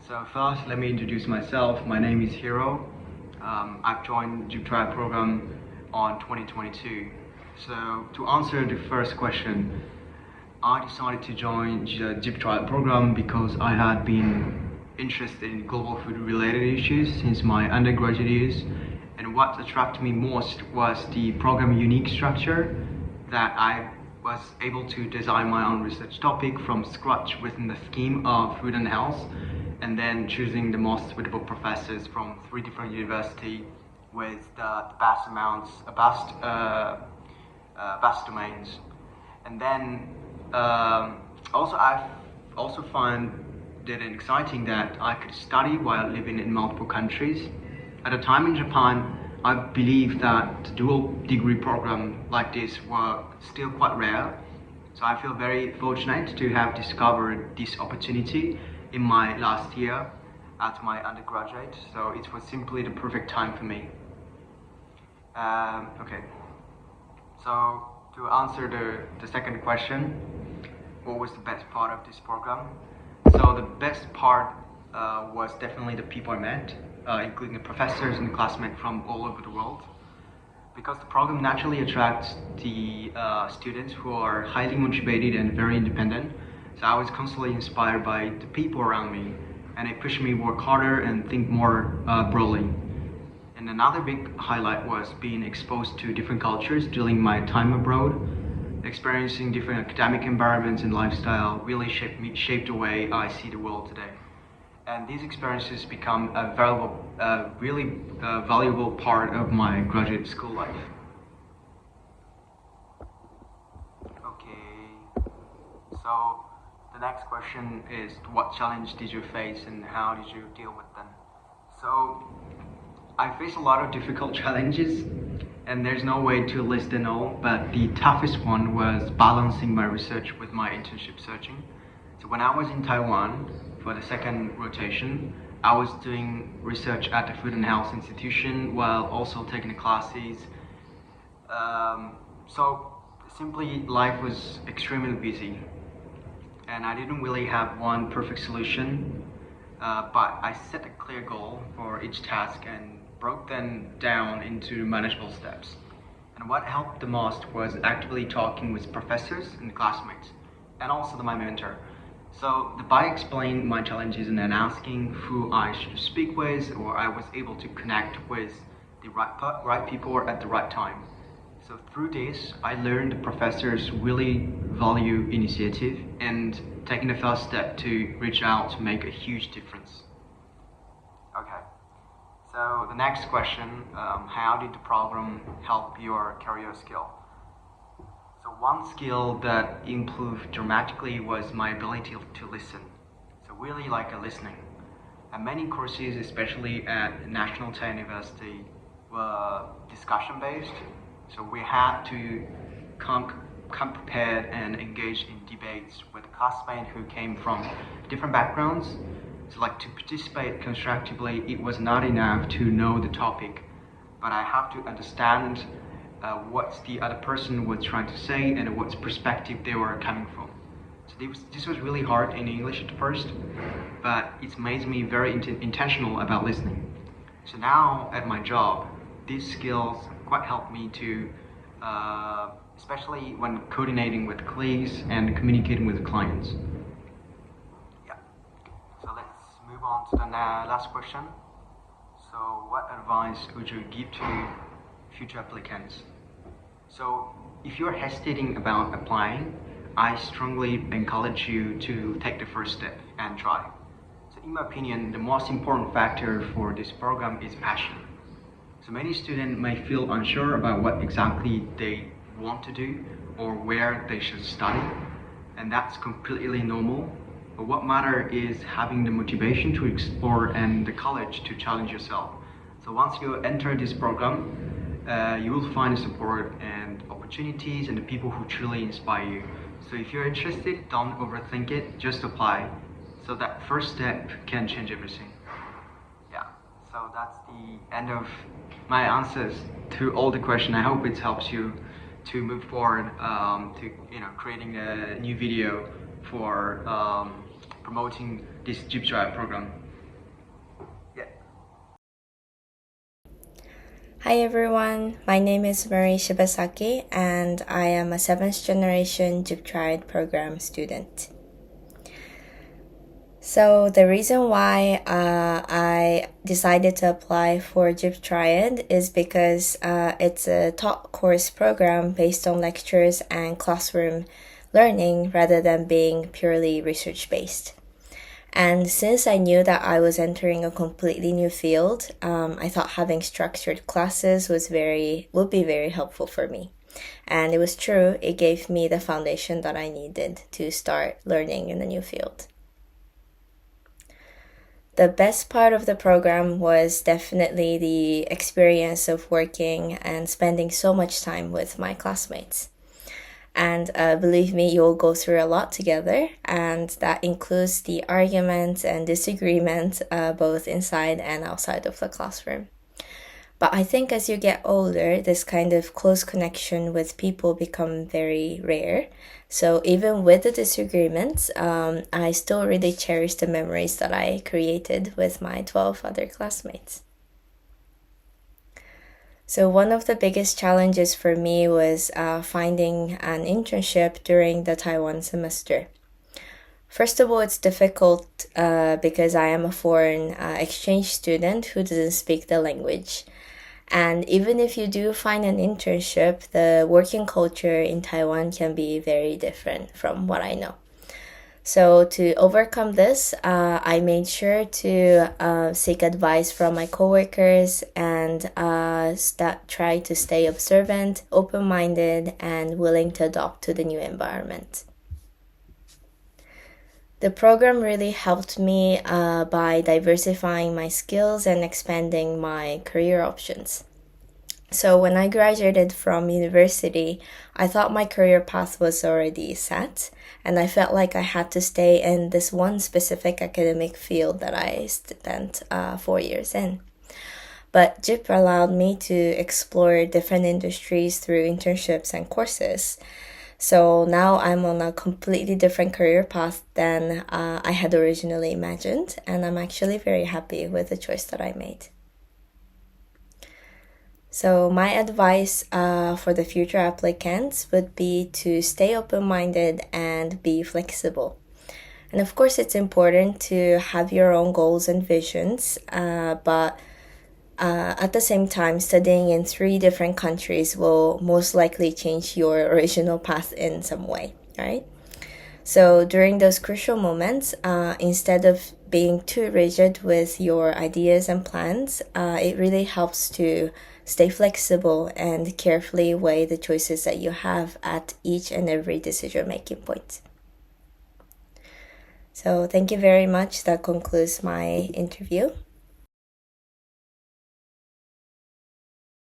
So first, let me introduce myself. My name is Hiro. I've joined GIP-TRIAD program on 2022. So to answer the first question, I decided to join the GIP-TRIAD program because I had been interested in global food related issues since my undergraduate years, and what attracted me most was the program unique structure, that I was able to design my own research topic from scratch within the scheme of food and health, and then choosing the most suitable professors from 3 different universities with the vast domains. And then I also find it exciting that I could study while living in multiple countries. At the time in Japan, I believe that dual degree program like this were still quite rare. So I feel very fortunate to have discovered this opportunity in my last year as my undergraduate. So it was simply the perfect time for me. Okay. So to answer the second question, what was the best part of this program? So the best part was definitely the people I met, including the professors and classmates from all over the world. Because the program naturally attracts the students who are highly motivated and very independent. So I was constantly inspired by the people around me, and it pushed me to work harder and think more broadly. And another big highlight was being exposed to different cultures during my time abroad. Experiencing different academic environments and lifestyle really shaped the way I see the world today. And these experiences become a really valuable part of my graduate school life. Okay, so the next question is, what challenge did you face and how did you deal with them? So I faced a lot of difficult challenges, and there's no way to list them all, but the toughest one was balancing my research with my internship searching. So when I was in Taiwan for the second rotation, I was doing research at the Food and Health Institution while also taking the classes. So simply life was extremely busy, and I didn't really have one perfect solution, but I set a clear goal for each task and broke them down into manageable steps. And what helped the most was actively talking with professors and classmates, and also my mentor. So by explaining my challenges and then asking who I should speak with, or I was able to connect with the right people at the right time. So through this, I learned the professors really value initiative and taking the first step to reach out to make a huge difference. Okay. So the next question, how did the program help your career skill? So one skill that improved dramatically was my ability to listen. So really like listening. And many courses, especially at National Taiwan University, were discussion based. So we had to come prepared and engage in debates with classmates who came from different backgrounds. So like to participate constructively, it was not enough to know the topic, but I have to understand what the other person was trying to say and what perspective they were coming from. So this was really hard in English at first, but it made me very intentional about listening. So now at my job, these skills quite help me to, especially when coordinating with colleagues and communicating with the clients. Move on to the last question. So what advice would you give to future applicants? So if you're hesitating about applying, I strongly encourage you to take the first step and try. So in my opinion, the most important factor for this program is passion. So many students may feel unsure about what exactly they want to do or where they should study, and that's completely normal. But what matters is having the motivation to explore and the courage to challenge yourself. So once you enter this program, you will find the support and opportunities and the people who truly inspire you. So if you're interested, don't overthink it, just apply. So that first step can change everything. Yeah, so that's the end of my answers to all the questions. I hope it helps you to move forward to creating a new video for promoting this GIP-TRIAD program. Hi everyone, my name is Shibasaki and I am a 7th generation GIP-TRIAD program student. So the reason why I decided to apply for GIP-TRIAD is because it's a taught course program based on lectures and classroom learning rather than being purely research-based. And since I knew that I was entering a completely new field, I thought having structured classes would be very helpful for me. And it was true, it gave me the foundation that I needed to start learning in the new field. The best part of the program was definitely the experience of working and spending so much time with my classmates. And believe me, you'll go through a lot together, and that includes the arguments and disagreements both inside and outside of the classroom. But I think as you get older, this kind of close connection with people become very rare. So even with the disagreements, I still really cherish the memories that I created with my 12 other classmates. So one of the biggest challenges for me was finding an internship during the Taiwan semester. First of all, it's difficult because I am a foreign exchange student who doesn't speak the language. And even if you do find an internship, the working culture in Taiwan can be very different from what I know. So to overcome this, I made sure to seek advice from my coworkers and try to stay observant, open-minded, and willing to adapt to the new environment. The program really helped me by diversifying my skills and expanding my career options. So when I graduated from university, I thought my career path was already set, and I felt like I had to stay in this one specific academic field that I spent 4 years in. But GIP allowed me to explore different industries through internships and courses. So now I'm on a completely different career path than I had originally imagined, and I'm actually very happy with the choice that I made. So my advice for the future applicants would be to stay open-minded and be flexible. And of course, it's important to have your own goals and visions, but at the same time, studying in 3 different countries will most likely change your original path in some way, right? So during those crucial moments, instead of being too rigid with your ideas and plans, it really helps to stay flexible and carefully weigh the choices that you have at each and every decision-making point. So thank you very much. That concludes my interview.